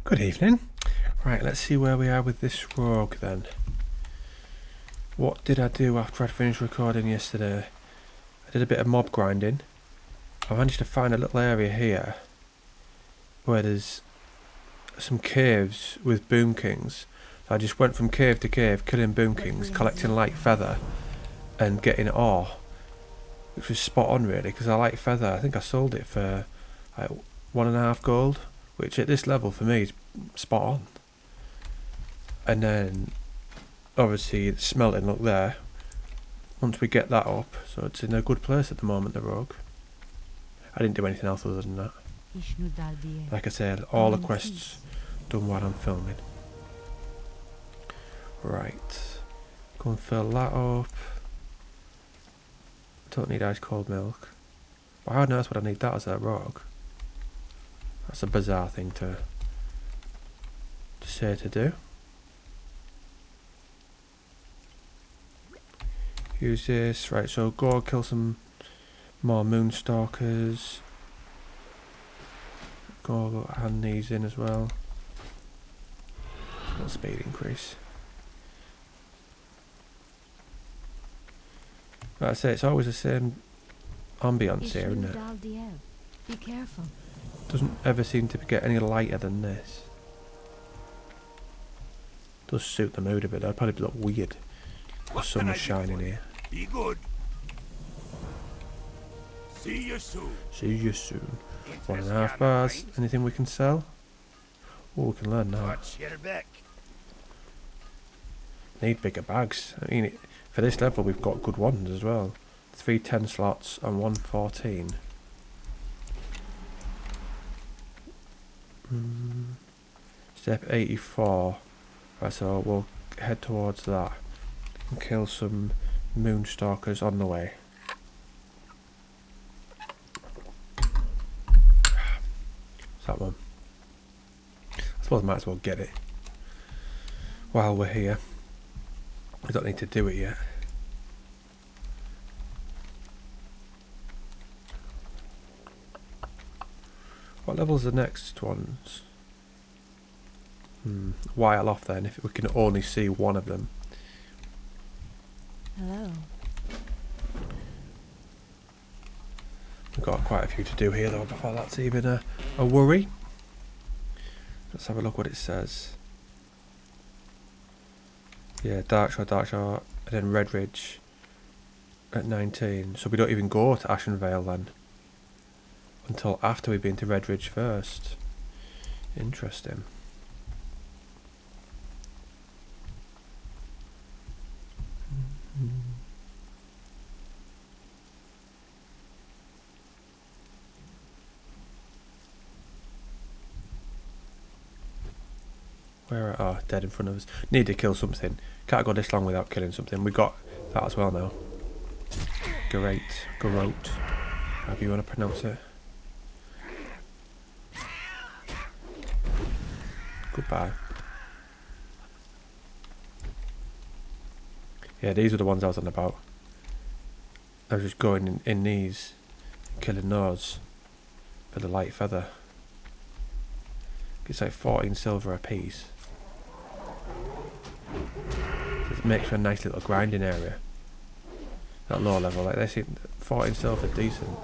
Good evening. Right, let's see where we are with this rogue then. What did I do after I'd finished recording yesterday? I did a bit of mob grinding. I managed to find a little area here where there's some caves with boom kings. So I just went from cave to cave, killing boom kings, collecting light feather and getting ore, which was spot on really, because I like feather. I think I sold it for like 1.5 gold, which at this level for me is spot on. And then obviously the smelting, look there, once we get that up, so it's in a good place at the moment, the rogue. I didn't do anything else other than that. Like I said, all the quests done while I'm filming. Right, go and fill that up. Don't need ice cold milk. But how on earth would I need that as a rogue? That's a bizarre thing to say to do. Use this. Right, so go kill some more moonstalkers. Go hand these in as well. Little speed increase. Like I say, it's always the same ambience here, isn't it? Be careful. Doesn't ever seem to get any lighter than this. Does suit the mood of it. That'd probably look weird. The sun was shining here. Be good. See you soon. See you soon. 1.5 bars. Anything we can sell? Oh, we can learn now. Watch your back. Need bigger bags. I mean, for this level we've got good ones as well. 3 10 slots and 1 14. Step 84. Right, so we'll head towards that and kill some moonstalkers on the way. It's that one. I suppose I might as well get it while we're here. We don't need to do it yet. What level's the next ones? While off then, if we can only see one of them. Hello. We've got quite a few to do here though before that's even a worry. Let's have a look what it says. Yeah, Darkshore, and then Redridge at 19. So we don't even go to Ashenvale then until after we've been to Redridge first. Interesting. Where are dead in front of us? Need to kill something. Can't go this long without killing something. We got that as well now. Great. Garrote. However you want to pronounce it. Goodbye. Yeah, these are the ones I was on about. I was just going in these, killing those for the light feather. It's like 14 silver a piece. So it makes for a nice little grinding area. At low level, like they seem 14 silver decent.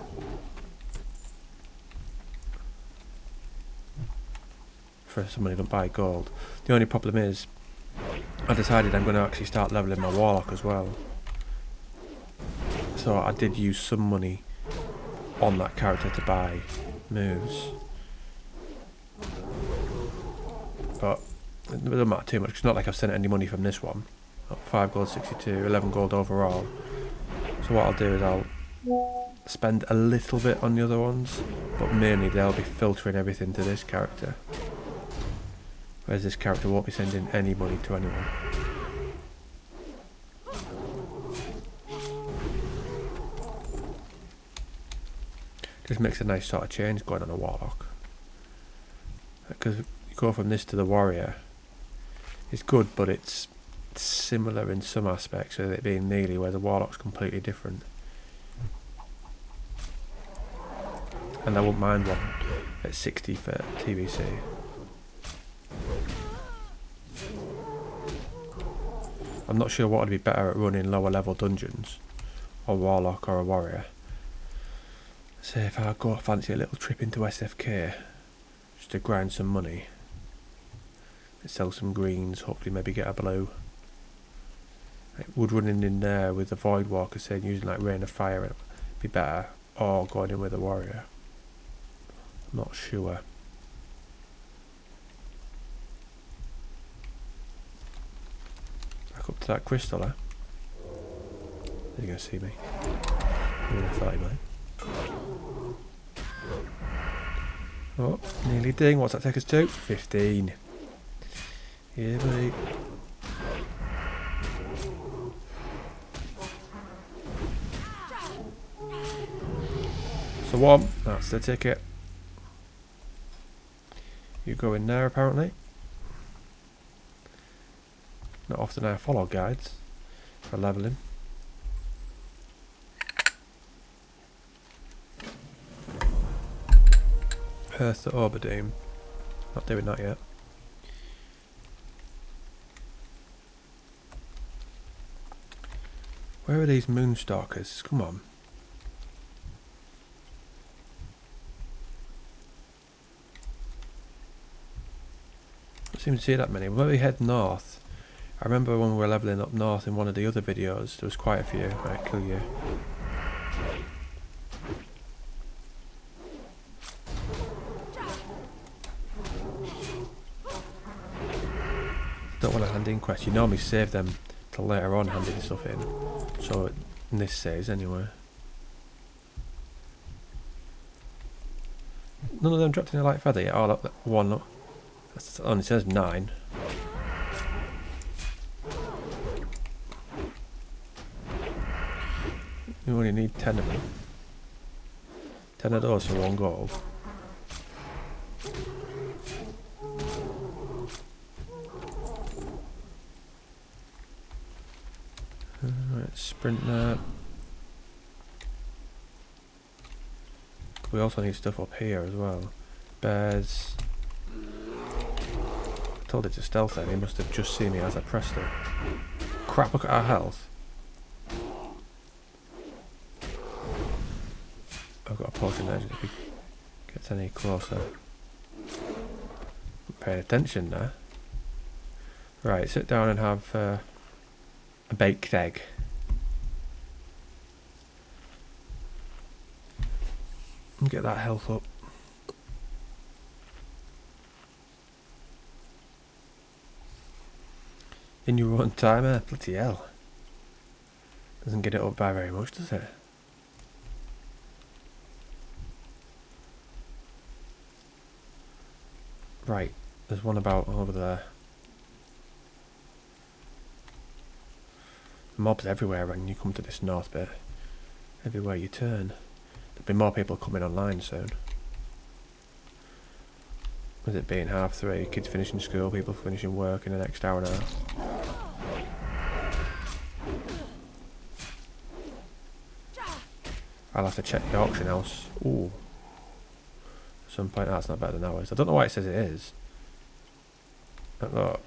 For somebody who don't buy gold. The only problem is I decided I'm going to actually start leveling my warlock as well. So I did use some money on that character to buy moves. But it doesn't matter too much, 'cause it's not like I've sent any money from this one. 5 gold 62, 11 gold overall. So what I'll do is I'll spend a little bit on the other ones, but mainly they'll be filtering everything to this character. Whereas this character won't be sending any money to anyone. Just makes a nice sort of change going on a warlock. Because you go from this to the warrior, it's good, but it's similar in some aspects with it being melee, where the warlock's completely different. And I wouldn't mind one at 60 for TBC. I'm not sure what would be better at running lower level dungeons, a warlock or a warrior. Say if I go fancy a little trip into SFK, just to grind some money, sell some greens, hopefully maybe get a blue. Would running in there with the void walker, saying using like rain of fire be better, or going in with a warrior? I'm not sure. Back up to that crystal, eh? Are you going to see me? Yeah, I thought he might. Oh, nearly ding. What's that take us to? 15. Yeah, buddy. So one, that's the ticket. You go in there apparently. Not often I follow guides for leveling. Perth to Oberdame. Not doing that yet. Where are these moonstalkers? Come on. Don't seem to see that many. We'll maybe head north. I remember when we were leveling up north in one of the other videos, there was quite a few. Right, kill you. Don't want to hand in quests. You normally save them till later on handing stuff in. So in this says anyway. None of them dropped in a light feather yet. Oh, look, that one. Look. That only says 9. You only need 10 of them. 10 of those for 1 gold. Right, sprint that. We also need stuff up here as well. Bears. I told it to stealth then, he must have just seen me as I pressed it. Crap, look at our health. I've got a potion there if he gets any closer. I'm paying attention there. Right, sit down and have a baked egg. And get that health up. In your own time, eh? Bloody hell. Doesn't get it up by very much, does it? Right, there's one about over there. Mobs everywhere when you come to this north bit. Everywhere you turn. There'll be more people coming online soon. With it being 3:30, kids finishing school, people finishing work in the next hour and a half. I'll have to check the auction house. Ooh. At some point, that's not better than ours. I don't know why it says it is. Look.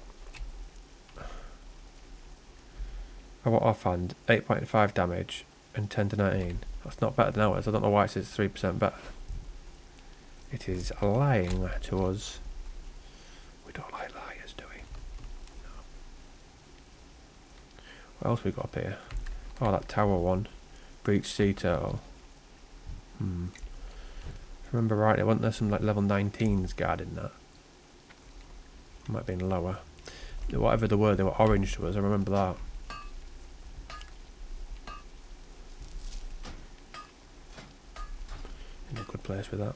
I want offhand 8.5 damage and 10 to 19. That's not better than ours. I don't know why it says 3% better. It is lying to us. We don't like liars, do we? No. What else we got up here? Oh, that tower one. Breach sea turtle. If I remember rightly, wasn't there some like level 19s guarding that? Might have been lower. Whatever they were orange to us, I remember that. In a good place with that.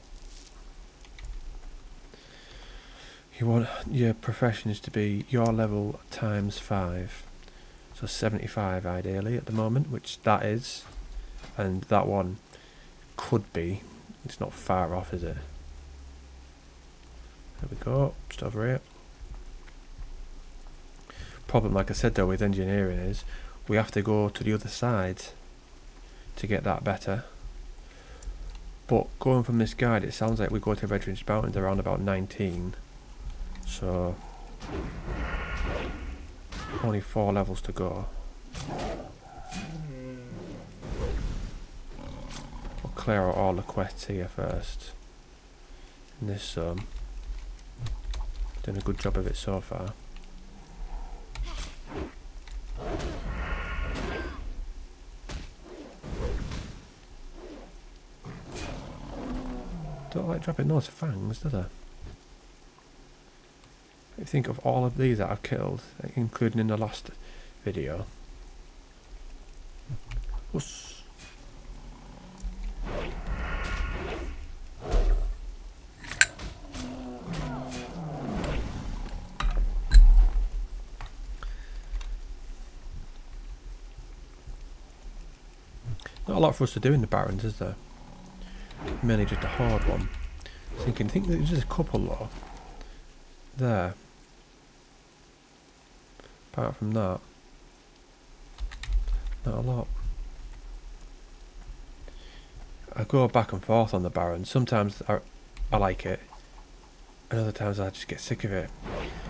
You want your professions to be your level times 5. So 75 ideally at the moment, which that is. And that one could be. It's not far off, is it? There we go, just over here. Problem, like I said though, with engineering is we have to go to the other side to get that better. But going from this guide, it sounds like we go to Veterans Mountains around about 19. So Only 4 levels to go. We'll clear out all the quests here first. In this zone. Doing a good job of it so far. Don't like dropping those fangs, do they? I think of all of these that I've killed, including in the last video. Oops. Not a lot for us to do in the Barrens, is there? Mainly just a hard one. I think there's just a couple though. There. Apart from that, not a lot. I go back and forth on the Barrens. Sometimes I like it, and other times I just get sick of it.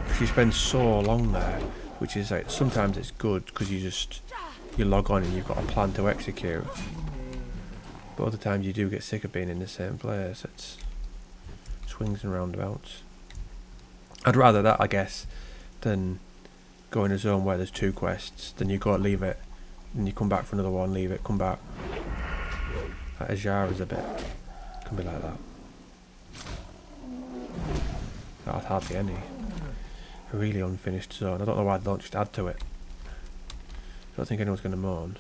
Because you spend so long there, which is like, sometimes it's good because you log on and you've got a plan to execute. But other times you do get sick of being in the same place. It's swings and roundabouts. I'd rather that, I guess, than go in a zone where there's 2 quests. Then you go leave it, and you come back for another one, leave it, come back. Like Azara's a bit, can be like that. That's hardly any. A really unfinished zone. I don't know why they don't just add to it. I don't think anyone's going to moan.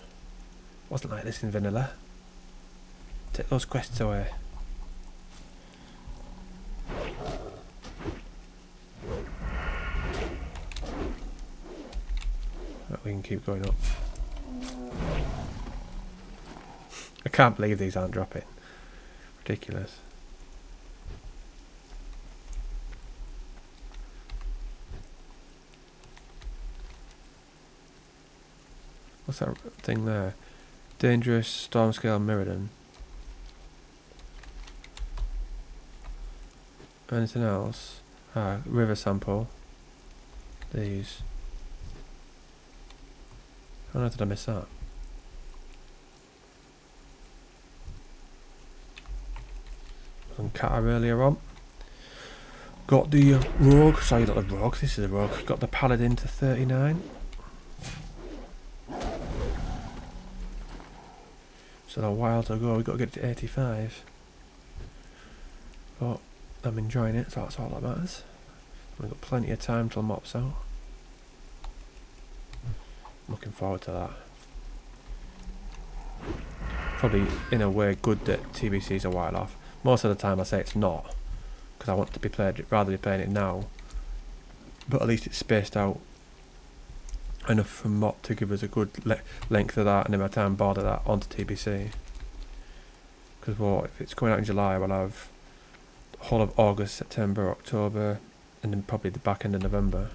Wasn't like this in vanilla. Take those quests away. Right, we can keep going up. I can't believe these aren't dropping. Ridiculous. What's that thing there? Dangerous storm scale Mirrodin. Anything else? River sample. These. How did I miss that? Some Kata earlier on. Got the rogue. Sorry, not the rogue. This is the rogue. Got the paladin to 39. So a while to go. We've got to get it to 85. But I'm enjoying it, so that's all that matters. We've got plenty of time till mop's out. Looking forward to that. Probably in a way good that TBC's a while off. Most of the time I say it's not, because I want to be rather be playing it now. But at least it's spaced out enough from mop to give us a good length of that, and then by the time border that onto TBC. Because if it's coming out in July, we'll have the whole of August, September, October, and then probably the back end of November.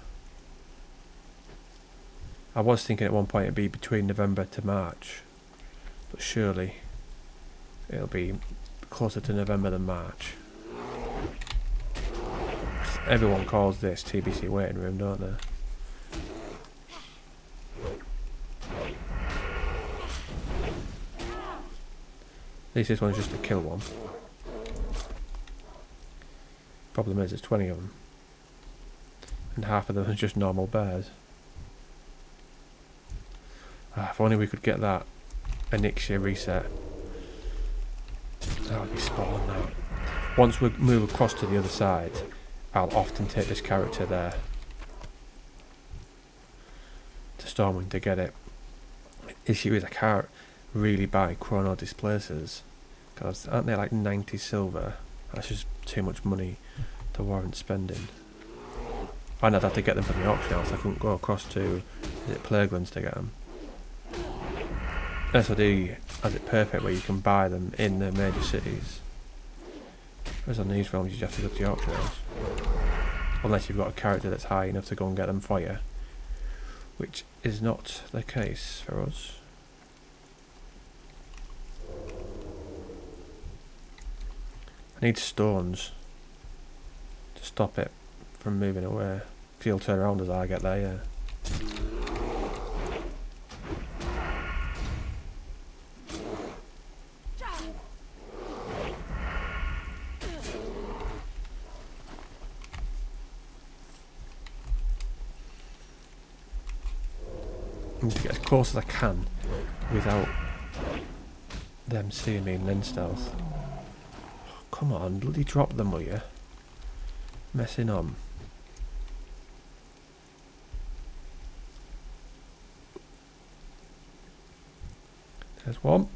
I was thinking at one point it'd be between November to March, but surely it'll be closer to November than March. Everyone calls this TBC waiting room, don't they? At least this one's just a kill one. Problem is, there's 20 of them, and half of them are just normal bears. If only we could get that Anixia reset. That would be spot on now. Once we move across to the other side, I'll often take this character there to Stormwind to get it. Issue is I can't really buy chrono displacers, because aren't they like 90 silver? That's just too much money to warrant spending. And I'd have to get them from the auction house. I couldn't go across to Plaguelands to get them. SOD has it perfect where you can buy them in the major cities. Whereas on these realms you just have to go to the auction house. Unless you've got a character that's high enough to go and get them for you. Which is not the case for us. I need stones to stop it from moving away. 'Cause he'll turn around as I get there, yeah. need to get as close as I can without them seeing me in lens stealth. Oh, come on, bloody drop them, will you? Messing on. There's one.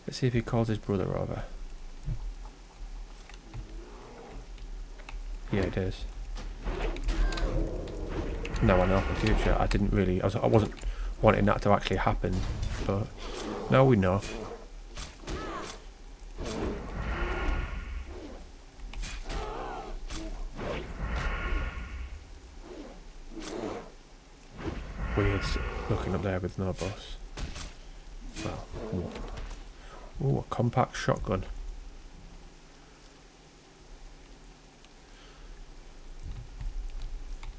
Let's see if he calls his brother over. Yeah, it is. Now I know for the future. I didn't really. I wasn't wanting that to actually happen, but now we know. Weird looking up there with no boss. Well, ooh, a compact shotgun.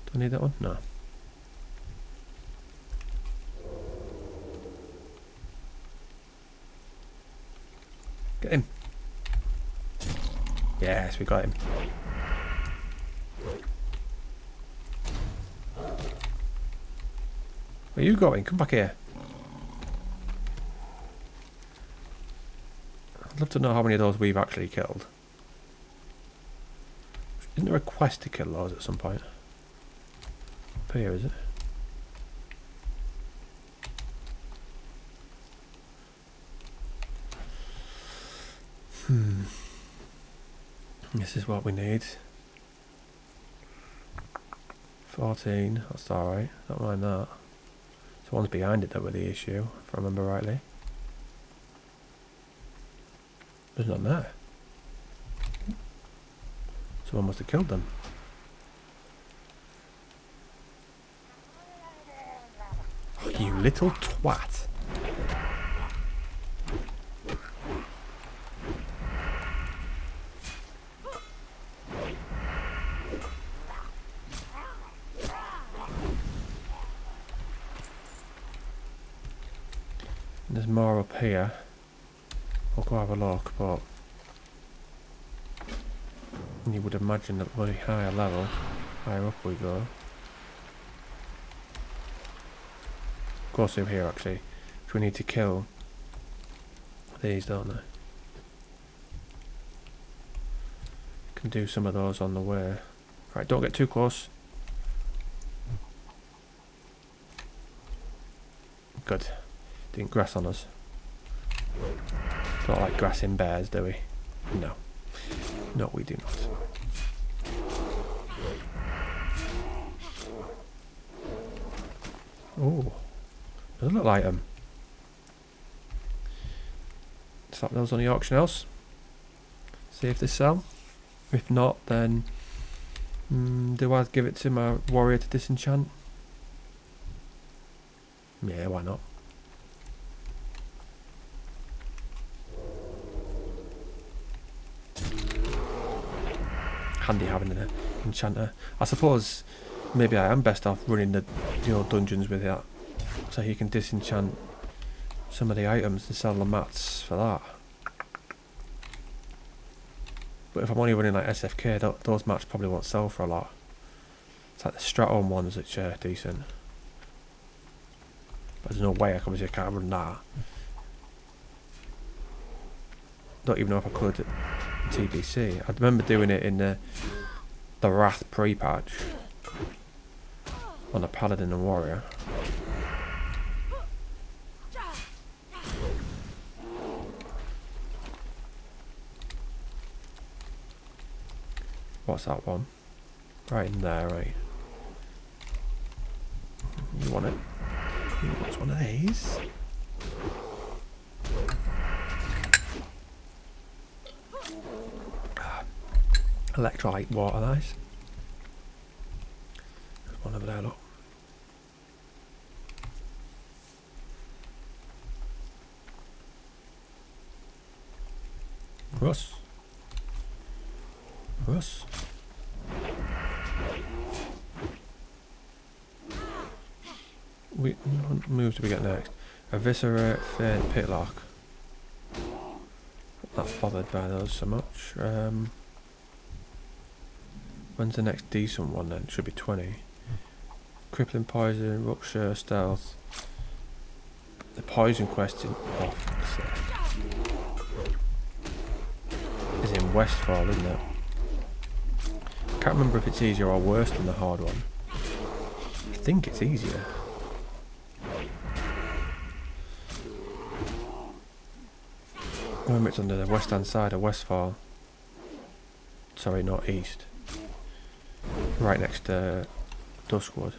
Do I need that one? No. Get him. Yes, we got him. Where are you going? Come back here. I'd love to know how many of those we've actually killed. Isn't there a quest to kill those at some point? Up here, is it? This is what we need. 14, that's alright. Don't mind that. So one's behind it that were the issue, if I remember rightly. There's none there. Someone must have killed them. Oh, you little twat. There's more up here. We'll go have a look, but you would imagine that bloody higher level, higher up we go. Go through here actually, which we need to kill these, don't they? Can do some of those on the way. Right, don't get too close. Good. Didn't grass on us. Don't like grassing bears, do we? No. No, we do not. Oh, doesn't look like them. Slap those on the auction house. See if they sell. If not, then do I give it to my warrior to disenchant? Yeah, why not? Handy having an enchanter. I suppose maybe I am best off running the dungeons with that, so he can disenchant some of the items and sell the mats for that. But if I'm only running like SFK, those mats probably won't sell for a lot. It's like the Straton ones which are decent. But there's no way I can't run that. Don't even know if I could TBC. I remember doing it in the Wrath pre-patch on a Paladin and Warrior. What's that one? Right in there, right. You want it? You want one of these? Electrolyte water, nice. There's one over there, look. Russ. What moves do we get next? Eviscerate, Feint, Pitlock. Not bothered by those so much. When's the next decent one then? Should be 20. Crippling poison, rupture, stealth. The poison quest in is in Westfall, isn't it? I can't remember if it's easier or worse than the hard one. I think it's easier. I remember it's under the west hand side of Westfall. Sorry, not east. Right next to Duskwood.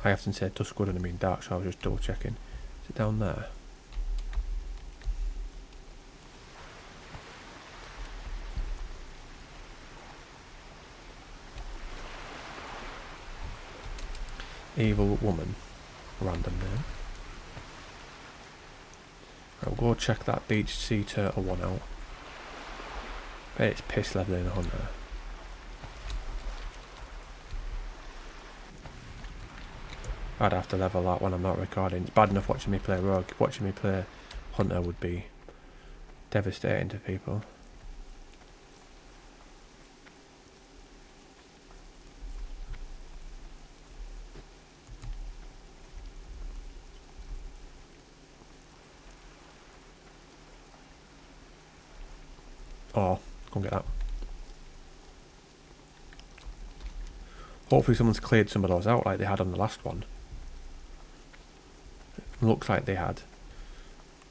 I often say Duskwood and I mean dark, so I was just double checking. Is it down there? Evil woman. Random name. Right, we'll go check that beach sea turtle one out. Bet it's piss leveling a hunter. I'd have to level that when I'm not recording. It's bad enough watching me play rogue. Watching me play hunter would be devastating to people. Oh, go and get that. Hopefully someone's cleared some of those out like they had on the last one. Looks like they had.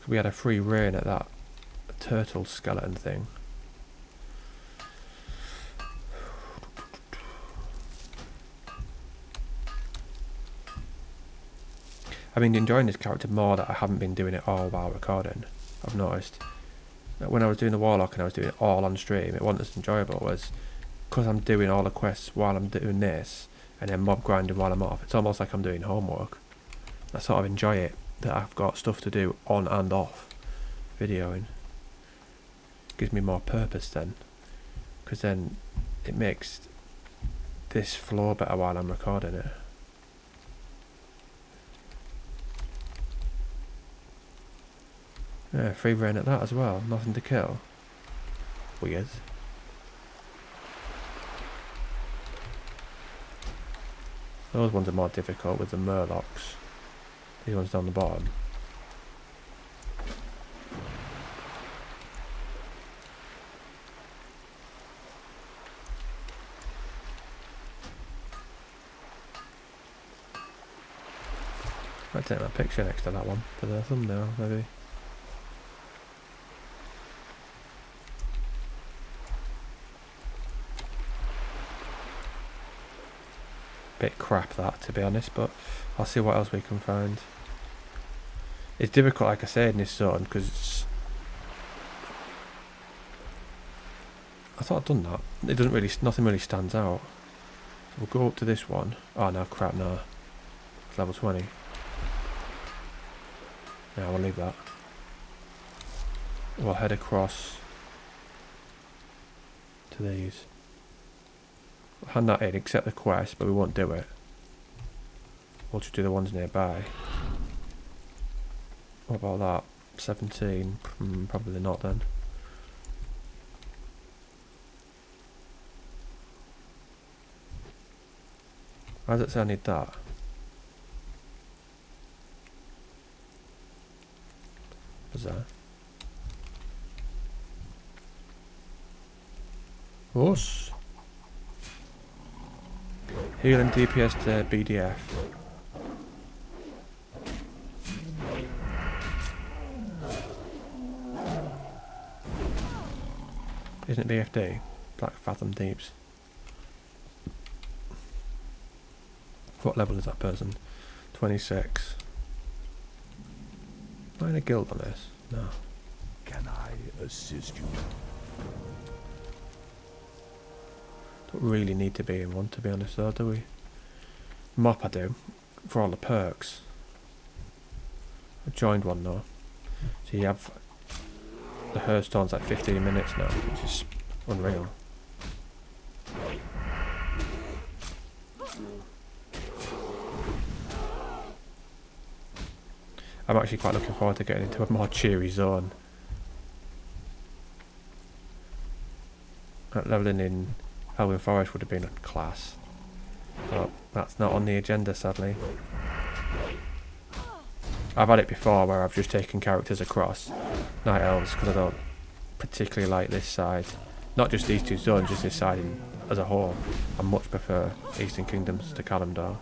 We had a free reign at that turtle skeleton thing. I've been enjoying this character more that I haven't been doing it all while recording. I've noticed that when I was doing the Warlock and I was doing it all on stream, it wasn't as enjoyable as because I'm doing all the quests while I'm doing this and then mob grinding while I'm off. It's almost like I'm doing homework. I sort of enjoy it that I've got stuff to do on and off videoing. Gives me more purpose then, because then it makes this flow better while I'm recording it. Yeah, free reign at that as well. Nothing to kill. Weird. Those ones are more difficult with the murlocs. These ones down the bottom. I'll take my picture next to that one for the thumbnail, maybe. Bit crap that, to be honest, but I'll see what else we can find. It's difficult, like I said, in this zone because I thought I'd done that. It doesn't really, nothing really stands out. So we'll go up to this one. Oh no, crap, no. It's level 20. Yeah, we'll leave that. We'll head across to these. We'll hand that in, accept the quest, but we won't do it. We'll just do the ones nearby. What about that? 17? Probably not then. Why does it say I need that? Bizarre. Us. Healing DPS to BDF. Isn't it BFD? Black Fathom Deeps. What level is that person? 26. Am I in a guild on this? No. Can I assist you? Don't really need to be in one, to be honest though, do we? Mop I do, for all the perks. I joined one though. So you have the Hearthstone's like 15 minutes now, which is unreal. I'm actually quite looking forward to getting into a more cheery zone. Leveling in Elwyn Forest would have been a class, but that's not on the agenda, sadly. I've had it before where I've just taken characters across Night Elves because I don't particularly like this side. Not just these two zones, just this side as a whole. I much prefer Eastern Kingdoms to Kalimdor.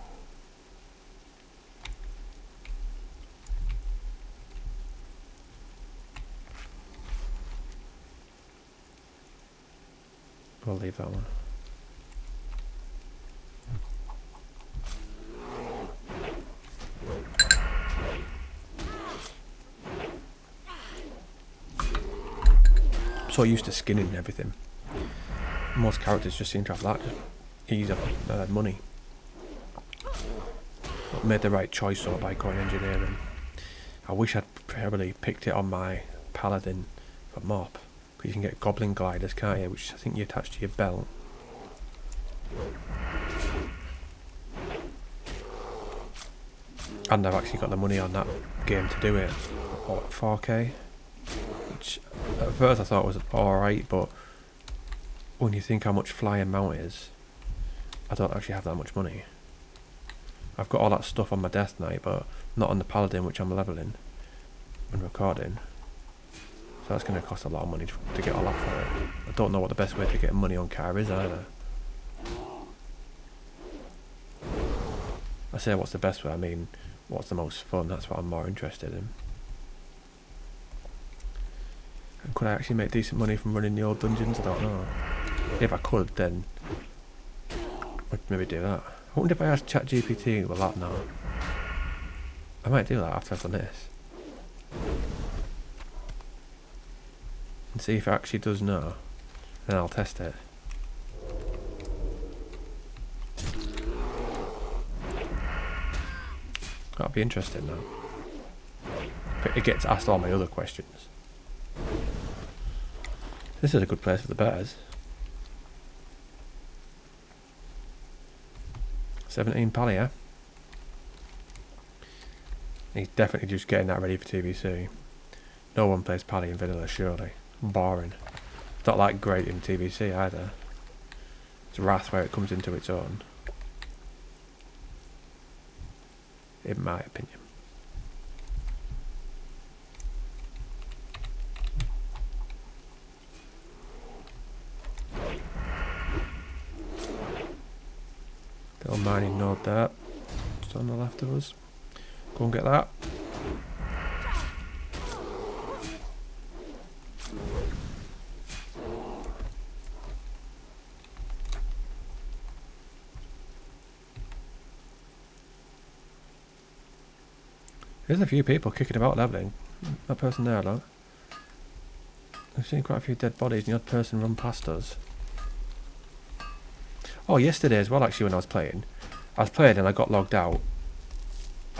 We'll leave that one. I'm so used to skinning and everything. Most characters just seem to have that ease of money. But made the right choice sort by going engineering. I wish I'd probably picked it on my paladin for mop. Because you can get goblin gliders, can't you? Which I think you attach to your belt. And I've actually got the money on that game to do it. What, 4k? Which at first I thought was alright, but when you think how much flying mount is, I don't actually have that much money. I've got all that stuff on my Death Knight, but not on the Paladin, which I'm leveling and recording. So that's going to cost a lot of money to get all that for it. I don't know what the best way to get money on car is either. I say what's the best way, I mean what's the most fun, that's what I'm more interested in. And could I actually make decent money from running the old dungeons? I don't know. If I could, then I'd maybe do that. I wonder if I asked ChatGPT a lot now. I might do that after I've done this. And see if it actually does know. Then I'll test it. That'll be interesting now. But it gets asked all my other questions. This is a good place for the bears. 17 pally, yeah? He's definitely just getting that ready for TBC. No one plays pally in vanilla, surely. Boring. It's not like great in TBC either. It's Wrath where it comes into its own. In my opinion. Little mining node there. Just on the left of us. Go and get that. There's a few people kicking about leveling. That person there, look. I've seen quite a few dead bodies and the odd person run past us. Oh, yesterday as well, actually, when I was playing and I got logged out.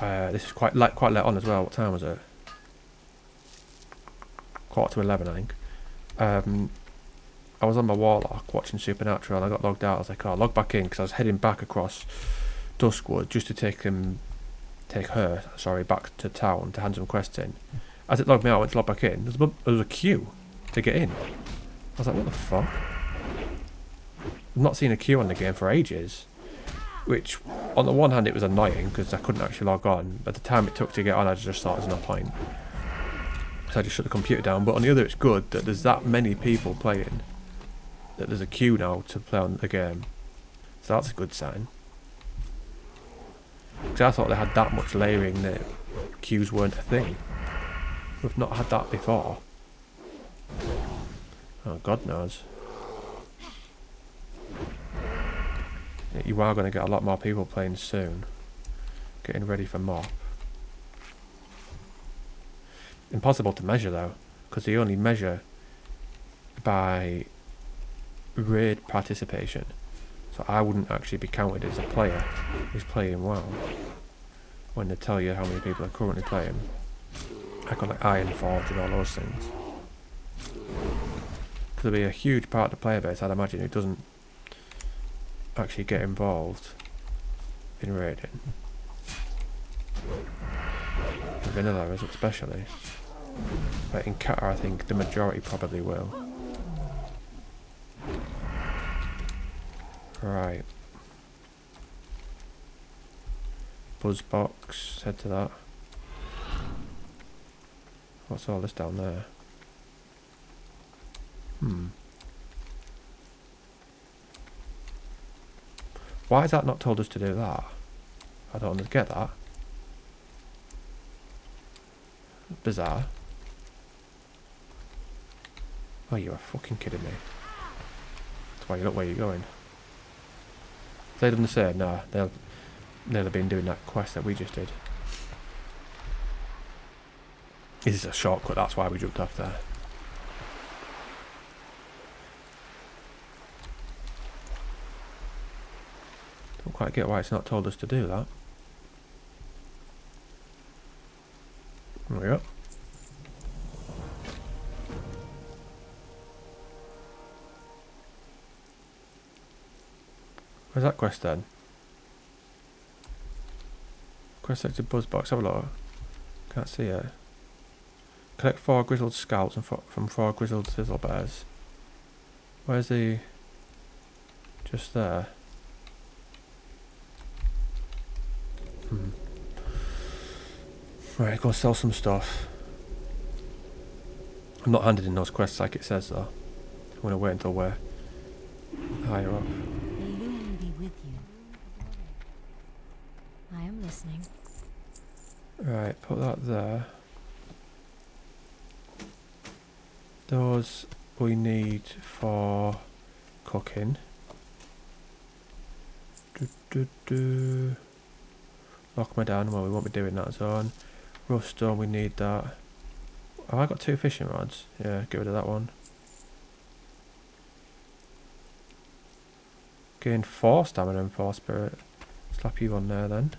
This is quite late on as well. What time was it? 11:15, I think. I was on my Warlock watching Supernatural and I got logged out. I was like, oh, I'll log back in because I was heading back across Duskwood just to take her back to town to hand some quests in. As it logged me out, I went to log back in. There was a queue to get in. I was like, what the fuck? I've not seen a queue on the game for ages. Which, on the one hand, it was annoying because I couldn't actually log on. By the time it took to get on, I just thought there's no point. So I just shut the computer down. But on the other, it's good that there's that many people playing. That there's a queue now to play on the game. So that's a good sign. Because I thought they had that much layering that queues weren't a thing. We've not had that before. Oh, God knows. You are going to get a lot more people playing soon. Getting ready for mop. Impossible to measure though, because they only measure by raid participation. So I wouldn't actually be counted as a player who's playing WoW when they tell you how many people are currently playing. I got like Ironforge and all those things. Because there'll be a huge part of the player base, I'd imagine, who doesn't actually get involved in raiding. vanilla, is it, especially? But in Qatar, I think the majority probably will. Right. Buzzbox, head to that. What's all this down there? Why has that not told us to do that? I don't get that. Bizarre. Oh, you are fucking kidding me. That's why you look where you're going. If they done the same, nah, they'll have been doing that quest that we just did. This is a shortcut, that's why we jumped off there. Don't quite get why it's not told us to do that. There we go. Where's that quest then? Quest selected Buzzbox, have a look. Can't see it. Collect 4 grizzled scalps and from 4 grizzled sizzle bears. Where's the... just there? Right, go sell some stuff. I'm not handed in those quests like it says though. I'm going to wait until we're higher up. May Loom be with you. I am listening. Right, put that there. Those we need for cooking. Lock me down, well we won't be doing that zone. Rough stone, we need that. Have I got 2 fishing rods? Yeah, get rid of that one. Gain 4 stamina and 4 spirit. Slap you on there then.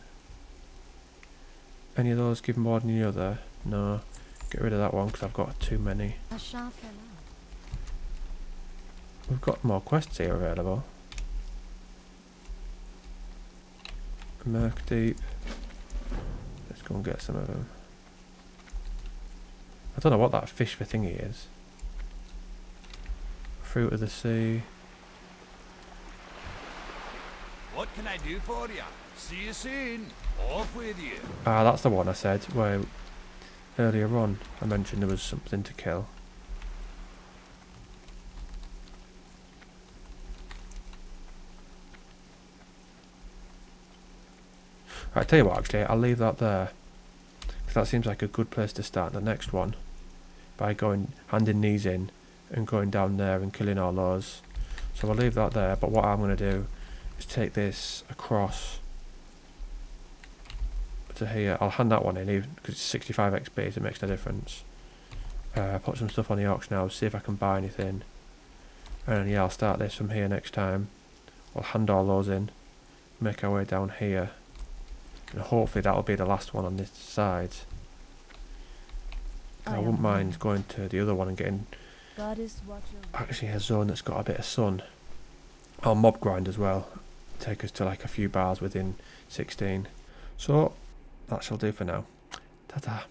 Any of those give more than the other? No. Get rid of that one because I've got too many. We've got more quests here available. Merc Deep. Let's go and get some of them. I don't know what that fish for thingy is. Fruit of the sea. What can I do for you? See you soon. Off with you. Ah, that's the one I said where earlier on I mentioned there was something to kill. Right, tell you what, actually, I'll leave that there. Because that seems like a good place to start the next one. By going, handing these in and going down there and killing all those. So I'll leave that there, but what I'm going to do is take this across to here. I'll hand that one in, even because it's 65 XP, so it makes no difference. Put some stuff on the auction house, see if I can buy anything. And then, yeah, I'll start this from here next time. I'll hand all those in, make our way down here. And hopefully that'll be the last one on this side. I wouldn't mind going to the other one and getting actually a zone that's got a bit of sun. I'll mob grind as well. Take us to like a few bars within 16. So that shall do for now. Ta-ta.